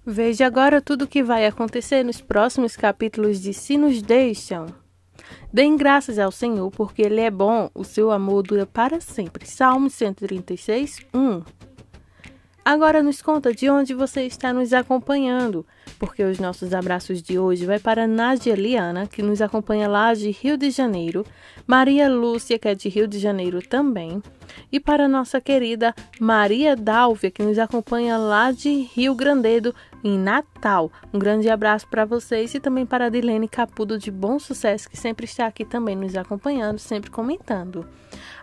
Veja agora tudo o que vai acontecer nos próximos capítulos de Se Nos Deixam. Deem graças ao Senhor, porque Ele é bom, o seu amor dura para sempre. Salmo 136, 1. Agora nos conta de onde você está nos acompanhando, porque os nossos abraços de hoje vai para Nádia Liana, que nos acompanha lá de Rio de Janeiro, Maria Lúcia, que é de Rio de Janeiro também, e para nossa querida Maria Dálvia, que nos acompanha lá de Rio Grandedo, em Natal. Um grande abraço para vocês e também para a Dilene Capudo de Bom Sucesso, que sempre está aqui também nos acompanhando, sempre comentando.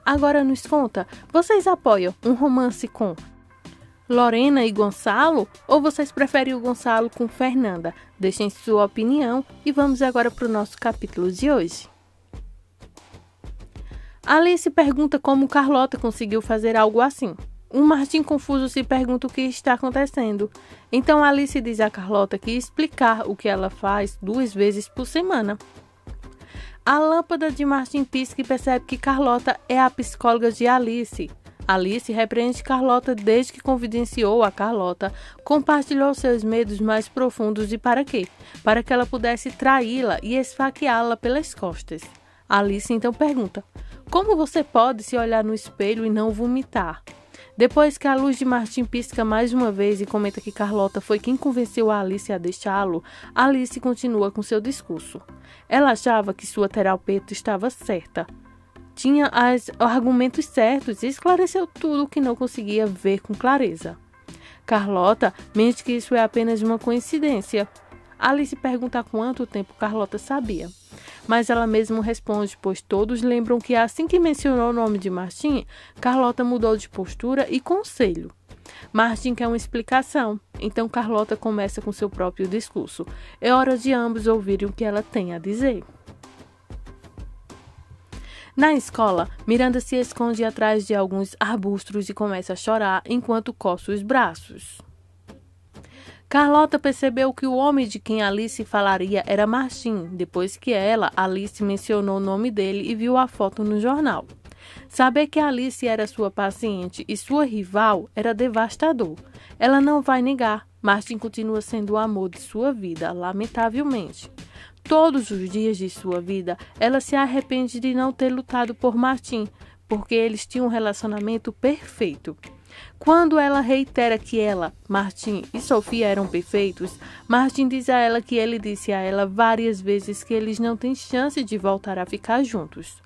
Agora nos conta, vocês apoiam um romance com Lorena e Gonçalo, ou vocês preferem o Gonçalo com Fernanda? Deixem sua opinião e vamos agora para o nosso capítulo de hoje. Alice pergunta como Carlota conseguiu fazer algo assim. O Martim confuso se pergunta o que está acontecendo. Então Alice diz a Carlota que explicar o que ela faz 2 vezes por semana. A lâmpada de Martim pisca e percebe que Carlota é a psicóloga de Alice. Alice repreende Carlota desde que confidenciou a Carlota, compartilhou seus medos mais profundos e para quê? Para que ela pudesse traí-la e esfaqueá-la pelas costas. Alice então pergunta, como você pode se olhar no espelho e não vomitar? Depois que a luz de Martim pisca mais uma vez e comenta que Carlota foi quem convenceu a Alice a deixá-lo, Alice continua com seu discurso. Ela achava que sua terapeuta estava certa. Tinha os argumentos certos e esclareceu tudo o que não conseguia ver com clareza. Carlota mente que isso é apenas uma coincidência. Alice pergunta há quanto tempo Carlota sabia. Mas ela mesma responde, pois todos lembram que assim que mencionou o nome de Martim, Carlota mudou de postura e conselho. Martim quer uma explicação, então Carlota começa com seu próprio discurso. É hora de ambos ouvirem o que ela tem a dizer. Na escola, Miranda se esconde atrás de alguns arbustos e começa a chorar enquanto coça os braços. Carlota percebeu que o homem de quem Alice falaria era Martim, depois que ela, Alice, mencionou o nome dele e viu a foto no jornal. Saber que Alice era sua paciente e sua rival era devastador. Ela não vai negar, Martim continua sendo o amor de sua vida, lamentavelmente. Todos os dias de sua vida, ela se arrepende de não ter lutado por Martim, porque eles tinham um relacionamento perfeito. Quando ela reitera que ela, Martim e Sofia eram perfeitos, Martim diz a ela que ele disse a ela várias vezes que eles não têm chance de voltar a ficar juntos.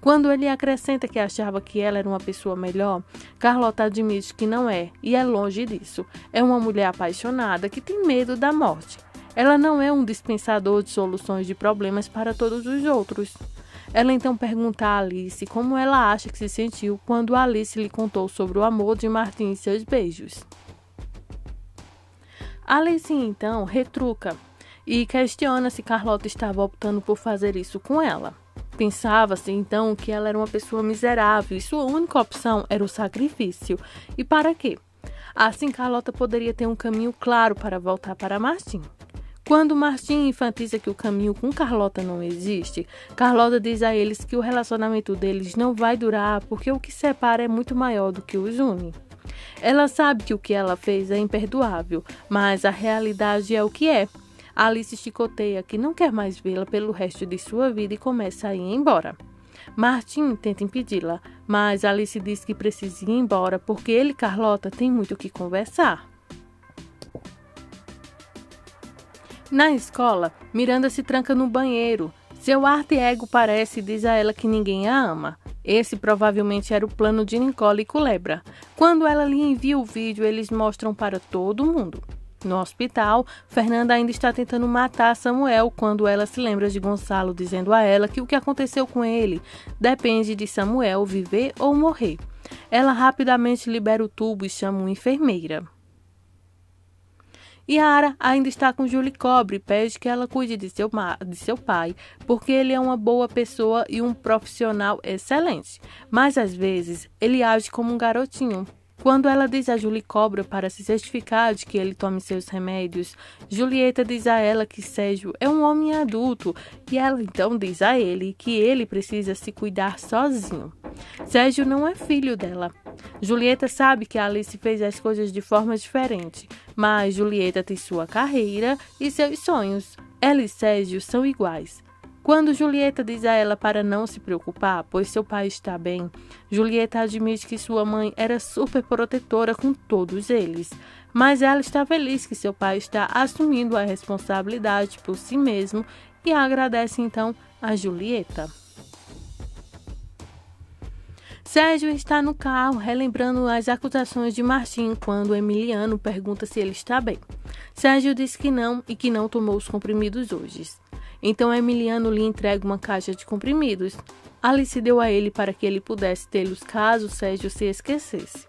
Quando ele acrescenta que achava que ela era uma pessoa melhor, Carlota admite que não é, e é longe disso. É uma mulher apaixonada que tem medo da morte. Ela não é um dispensador de soluções de problemas para todos os outros. Ela então pergunta a Alice como ela acha que se sentiu quando Alice lhe contou sobre o amor de Martim e seus beijos. Alice então retruca e questiona se Carlota estava optando por fazer isso com ela. Pensava-se então que ela era uma pessoa miserável e sua única opção era o sacrifício. E para quê? Assim Carlota poderia ter um caminho claro para voltar para Martim. Quando Martim enfatiza que o caminho com Carlota não existe, Carlota diz a eles que o relacionamento deles não vai durar porque o que separa é muito maior do que os une. Ela sabe que o que ela fez é imperdoável, mas a realidade é o que é. Alice chicoteia que não quer mais vê-la pelo resto de sua vida e começa a ir embora. Martim tenta impedi-la, mas Alice diz que precisa ir embora porque ele e Carlota têm muito o que conversar. Na escola, Miranda se tranca no banheiro. Seu alter ego parece e diz a ela que ninguém a ama. Esse provavelmente era o plano de Nicole e Culebra. Quando ela lhe envia o vídeo, eles mostram para todo mundo. No hospital, Fernanda ainda está tentando matar Samuel quando ela se lembra de Gonçalo dizendo a ela que o que aconteceu com ele depende de Samuel viver ou morrer. Ela rapidamente libera o tubo e chama uma enfermeira. Yara ainda está com Julie Cobre e pede que ela cuide de seu pai, porque ele é uma boa pessoa e um profissional excelente. Mas às vezes ele age como um garotinho. Quando ela diz a Julie Cobra para se certificar de que ele tome seus remédios, Julieta diz a ela que Sérgio é um homem adulto e ela então diz a ele que ele precisa se cuidar sozinho. Sérgio não é filho dela. Julieta sabe que Alice fez as coisas de forma diferente, mas Julieta tem sua carreira e seus sonhos. Ela e Sérgio são iguais. Quando Julieta diz a ela para não se preocupar, pois seu pai está bem, Julieta admite que sua mãe era super protetora com todos eles, mas ela está feliz que seu pai está assumindo a responsabilidade por si mesmo e agradece então a Julieta. Sérgio está no carro relembrando as acusações de Martim quando Emiliano pergunta se ele está bem. Sérgio diz que não e que não tomou os comprimidos hoje. Então Emiliano lhe entrega uma caixa de comprimidos. Alice deu a ele para que ele pudesse tê-los caso Sérgio se esquecesse.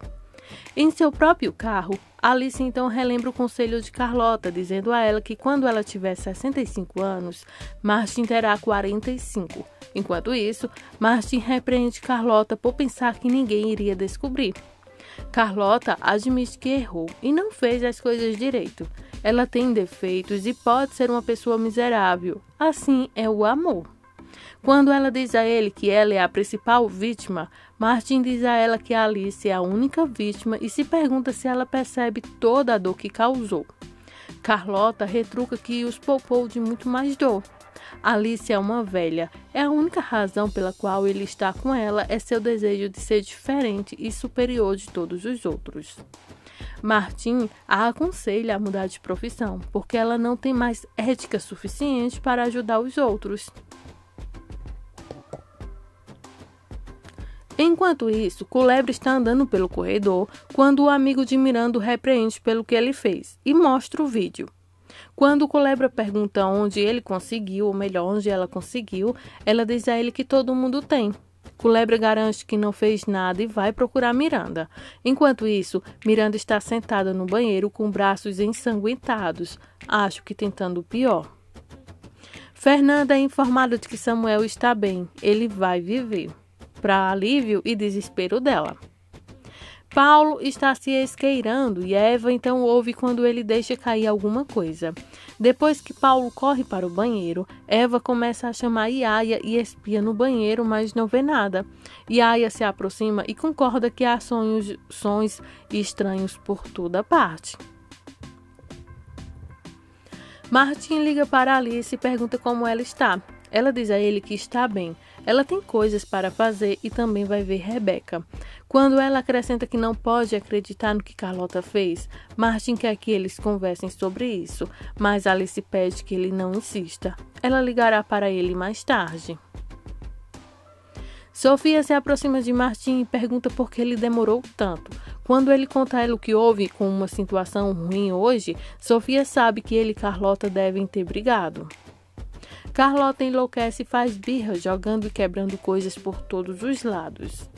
Em seu próprio carro, Alice então relembra o conselho de Carlota, dizendo a ela que quando ela tiver 65 anos, Martin terá 45. Enquanto isso, Martin repreende Carlota por pensar que ninguém iria descobrir. Carlota admite que errou e não fez as coisas direito. Ela tem defeitos e pode ser uma pessoa miserável. Assim é o amor. Quando ela diz a ele que ela é a principal vítima, Martin diz a ela que Alice é a única vítima e se pergunta se ela percebe toda a dor que causou. Carlota retruca que os poupou de muito mais dor. Alice é uma velha. É a única razão pela qual ele está com ela é seu desejo de ser diferente e superior de todos os outros. Martin a aconselha a mudar de profissão, porque ela não tem mais ética suficiente para ajudar os outros. Enquanto isso, Culebra está andando pelo corredor quando o amigo de Miranda o repreende pelo que ele fez e mostra o vídeo. Quando Culebra pergunta onde ele conseguiu, ou melhor, onde ela conseguiu, ela diz a ele que todo mundo tem. Culebra garante que não fez nada e vai procurar Miranda. Enquanto isso, Miranda está sentada no banheiro com braços ensanguentados, acho que tentando o pior. Fernanda é informada de que Samuel está bem, ele vai viver, para alívio e desespero dela. Paulo está se esqueirando e Eva então ouve quando ele deixa cair alguma coisa. Depois que Paulo corre para o banheiro, Eva começa a chamar Iaia e espia no banheiro, mas não vê nada. Iaia se aproxima e concorda que há sons estranhos por toda parte. Martin liga para Alice e pergunta como ela está. Ela diz a ele que está bem. Ela tem coisas para fazer e também vai ver Rebeca. Quando ela acrescenta que não pode acreditar no que Carlota fez, Martin quer que eles conversem sobre isso, mas Alice pede que ele não insista. Ela ligará para ele mais tarde. Sofia se aproxima de Martin e pergunta por que ele demorou tanto. Quando ele conta a ela o que houve com uma situação ruim hoje, Sofia sabe que ele e Carlota devem ter brigado. Carlota enlouquece e faz birra, jogando e quebrando coisas por todos os lados.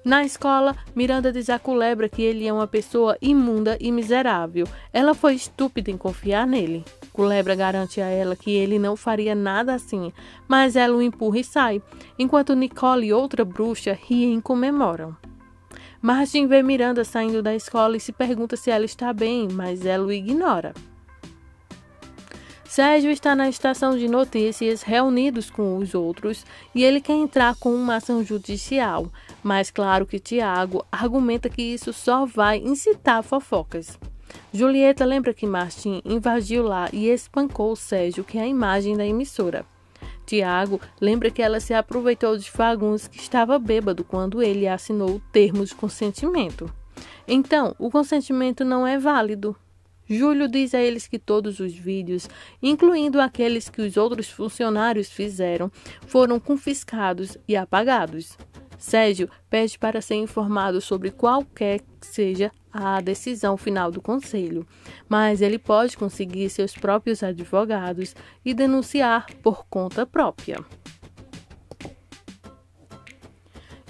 Na escola, Miranda diz a Culebra que ele é uma pessoa imunda e miserável. Ela foi estúpida em confiar nele. Culebra garante a ela que ele não faria nada assim, mas ela o empurra e sai, enquanto Nicole e outra bruxa riem e comemoram. Martin vê Miranda saindo da escola e se pergunta se ela está bem, mas ela o ignora. Sérgio está na estação de notícias reunidos com os outros e ele quer entrar com uma ação judicial, mas claro que Tiago argumenta que isso só vai incitar fofocas. Julieta lembra que Martin invadiu lá e espancou Sérgio, que é a imagem da emissora. Tiago lembra que ela se aproveitou de Fagundes, que estava bêbado quando ele assinou o termo de consentimento. Então, o consentimento não é válido. Júlio diz a eles que todos os vídeos, incluindo aqueles que os outros funcionários fizeram, foram confiscados e apagados. Sérgio pede para ser informado sobre qualquer que seja a decisão final do conselho, mas ele pode conseguir seus próprios advogados e denunciar por conta própria.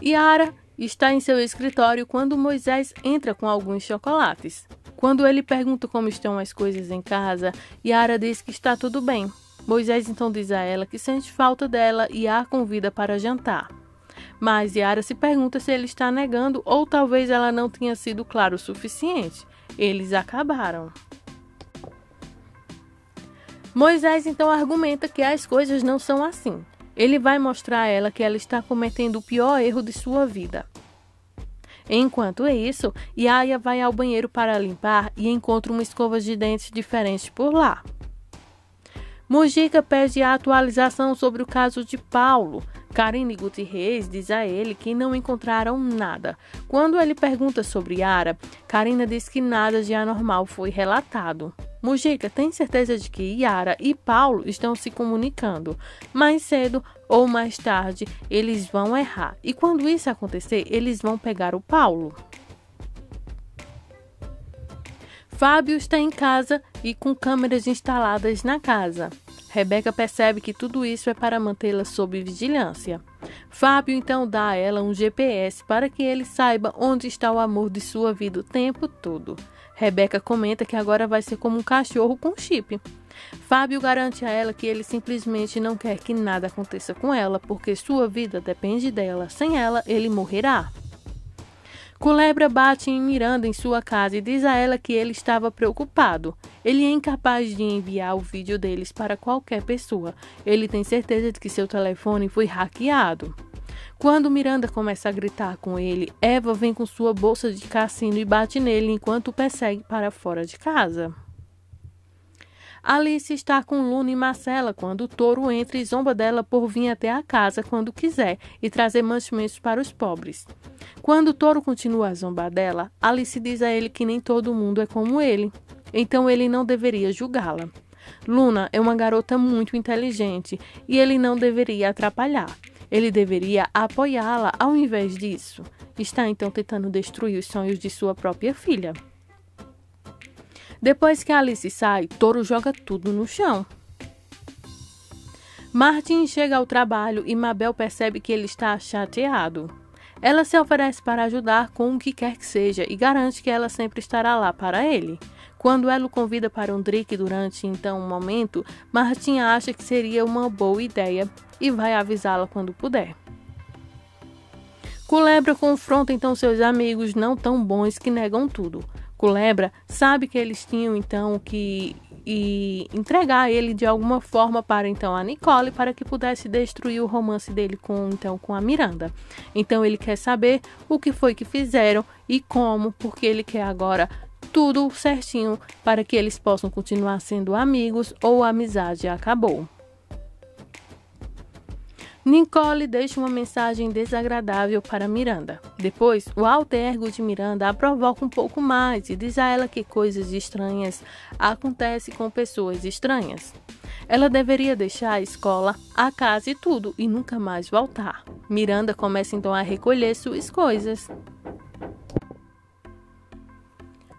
Yara está em seu escritório quando Moisés entra com alguns chocolates. Quando ele pergunta como estão as coisas em casa, Yara diz que está tudo bem. Moisés então diz a ela que sente falta dela e a convida para jantar. Mas Yara se pergunta se ele está negando ou talvez ela não tenha sido clara o suficiente. Eles acabaram. Moisés então argumenta que as coisas não são assim. Ele vai mostrar a ela que ela está cometendo o pior erro de sua vida. Enquanto isso, Yaya vai ao banheiro para limpar e encontra uma escova de dentes diferente por lá. Mujica pede a atualização sobre o caso de Paulo. Karina e Gutierrez diz a ele que não encontraram nada. Quando ele pergunta sobre Yara, Karina diz que nada de anormal foi relatado. Mujica tem certeza de que Yara e Paulo estão se comunicando. Mais cedo ou mais tarde, eles vão errar. E quando isso acontecer, eles vão pegar o Paulo. Fábio está em casa e com câmeras instaladas na casa. Rebeca percebe que tudo isso é para mantê-la sob vigilância. Fábio então dá a ela um GPS para que ele saiba onde está o amor de sua vida o tempo todo. Rebeca comenta que agora vai ser como um cachorro com chip. Fábio garante a ela que ele simplesmente não quer que nada aconteça com ela, porque sua vida depende dela. Sem ela, ele morrerá. Culebra bate em Miranda em sua casa e diz a ela que ele estava preocupado. Ele é incapaz de enviar o vídeo deles para qualquer pessoa. Ele tem certeza de que seu telefone foi hackeado. Quando Miranda começa a gritar com ele, Eva vem com sua bolsa de cassino e bate nele enquanto o persegue para fora de casa. Alice está com Luna e Marcela quando o touro entra e zomba dela por vir até a casa quando quiser e trazer mantimentos para os pobres. Quando o touro continua a zombar dela, Alice diz a ele que nem todo mundo é como ele, então ele não deveria julgá-la. Luna é uma garota muito inteligente e ele não deveria atrapalhar. Ele deveria apoiá-la ao invés disso. Está então tentando destruir os sonhos de sua própria filha. Depois que Alice sai, Touro joga tudo no chão. Martin chega ao trabalho e Mabel percebe que ele está chateado. Ela se oferece para ajudar com o que quer que seja e garante que ela sempre estará lá para ele. Quando ela o convida para um drink durante então um momento, Martin acha que seria uma boa ideia e vai avisá-la quando puder. Culebra confronta então seus amigos não tão bons que negam tudo. Culebra sabe que eles tinham então que entregar ele de alguma forma para então a Nicole para que pudesse destruir o romance dele com a Miranda. Então ele quer saber o que foi que fizeram e como, porque ele quer agora tudo certinho para que eles possam continuar sendo amigos ou a amizade acabou. Nicole deixa uma mensagem desagradável para Miranda. Depois, o alter ego de Miranda a provoca um pouco mais e diz a ela que coisas estranhas acontecem com pessoas estranhas. Ela deveria deixar a escola, a casa e tudo e nunca mais voltar. Miranda começa então a recolher suas coisas.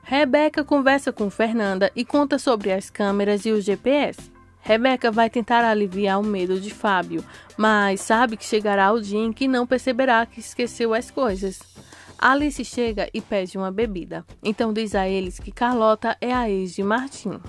Rebeca conversa com Fernanda e conta sobre as câmeras e o GPS. Rebeca vai tentar aliviar o medo de Fábio, mas sabe que chegará o dia em que não perceberá que esqueceu as coisas. Alice chega e pede uma bebida, então diz a eles que Carlota é a ex de Martim.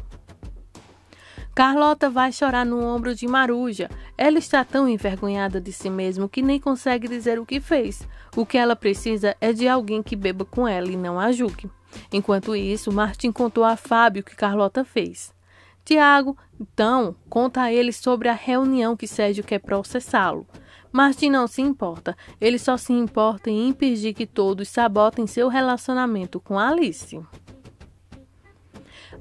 Carlota vai chorar no ombro de Maruja. Ela está tão envergonhada de si mesma que nem consegue dizer o que fez. O que ela precisa é de alguém que beba com ela e não a julgue. Enquanto isso, Martim contou a Fábio o que Carlota fez. Tiago, então, conta a ele sobre a reunião que Sérgio quer processá-lo. Martim não se importa, ele só se importa em impedir que todos sabotem seu relacionamento com Alice.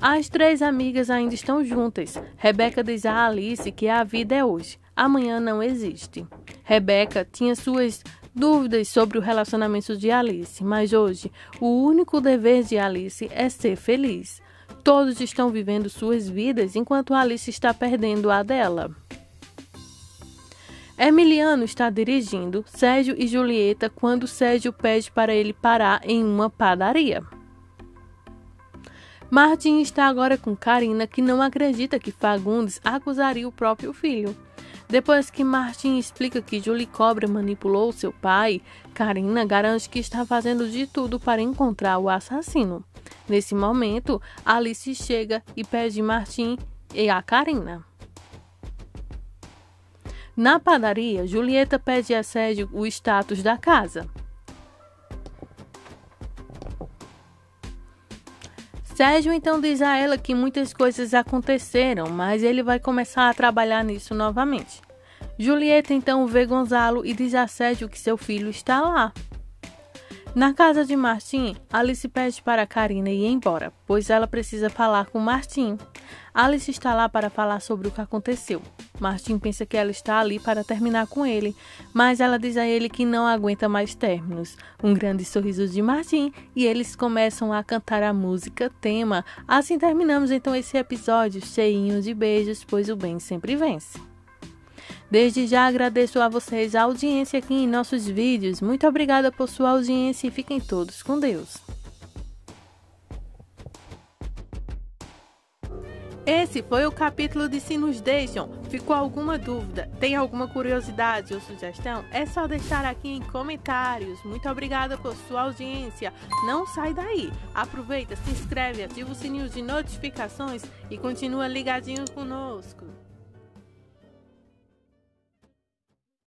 As três amigas ainda estão juntas. Rebeca diz a Alice que a vida é hoje, amanhã não existe. Rebeca tinha suas dúvidas sobre o relacionamento de Alice, mas hoje o único dever de Alice é ser feliz. Todos estão vivendo suas vidas enquanto Alice está perdendo a dela. Emiliano está dirigindo Sérgio e Julieta quando Sérgio pede para ele parar em uma padaria. Martim está agora com Karina, que não acredita que Fagundes acusaria o próprio filho. Depois que Martim explica que Julie Cobra manipulou seu pai, Karina garante que está fazendo de tudo para encontrar o assassino. Nesse momento, Alice chega e pede Martim e a Karina. Na padaria, Julieta pede a Sérgio o status da casa. Sérgio então diz a ela que muitas coisas aconteceram, mas ele vai começar a trabalhar nisso novamente. Julieta então vê Gonzalo e diz a Sérgio que seu filho está lá. Na casa de Martim, Alice pede para Karina ir embora, pois ela precisa falar com Martim. Alice está lá para falar sobre o que aconteceu. Martim pensa que ela está ali para terminar com ele, mas ela diz a ele que não aguenta mais términos. Um grande sorriso de Martim e eles começam a cantar a música tema. Assim terminamos então esse episódio cheinho de beijos, pois o bem sempre vence. Desde já agradeço a vocês a audiência aqui em nossos vídeos. Muito obrigada por sua audiência e fiquem todos com Deus. Esse foi o capítulo de Se Nos Deixam. Ficou alguma dúvida? Tem alguma curiosidade ou sugestão? É só deixar aqui em comentários. Muito obrigada por sua audiência. Não sai daí. Aproveita, se inscreve, ativa o sininho de notificações e continua ligadinho conosco.